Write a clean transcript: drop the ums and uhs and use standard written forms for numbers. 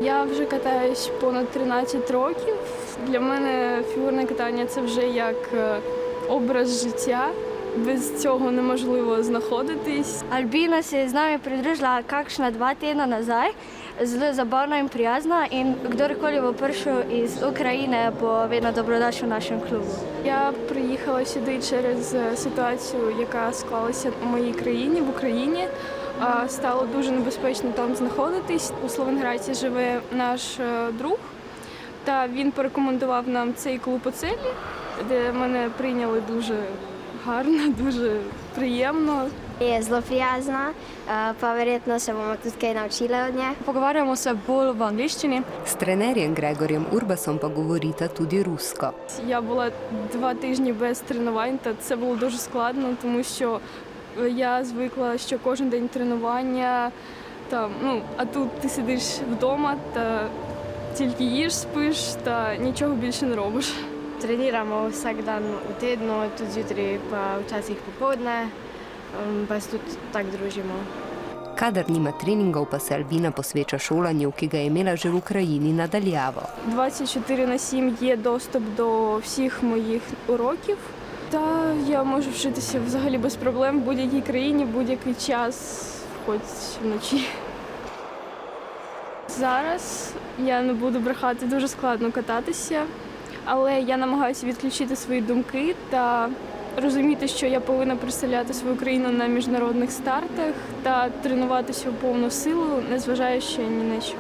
Я вже катаюсь понад 13 років. Для мене фігурне катання – це вже як образ життя. Без цього неможливо знаходитись. Albina se je z nami pridružila kakšna 2 tedna nazaj. Zelo zabavna in prijazna in kdorkoli bo prišel iz Ukrajine, bo vedno dobrodošel v našem klubu. Я приїхала сюди через ситуацію, яка склалася в моїй країні, в Україні. Стало дуже небезпечно там знаходитись. У Словенграді живе наш друг, та він порекомендував нам цей клуб «Оцелі», де мене прийняли дуже гарно, дуже приємно. Je zelo prijazna, pa verjetno se bomo tudi kaj naučile od nje. Pogovarjamo se bolj v angleščini. S trenerjem Gregorjem Urbasom pa govorita tudi rusko. Я була 2 тижні без тренувань, та це було дуже складно, тому що я звикла, що кожен день тренування, а тут ти сидиш вдома та тільки їш, спиш та нічого більше не робиш. Treniramo vsak dan v tednu, tudi zjutraj, pa včasih popoldne, pa se tudi tako družimo. Kadar nima treningov, pa se Albina posveča šolanju, ki ga je imela že v Ukrajini nadaljavo. 24/7 є доступ до всіх моїх уроків. Та я можу вчитися взагалі без проблем в будь-якій країні, будь-який час, хоч вночі. Зараз я не буду брехати, дуже складно кататися, але я намагаюся відключити свої думки та розуміти, що я повинна представляти свою країну на міжнародних стартах та тренуватися у повну силу, незважаючи ні на що.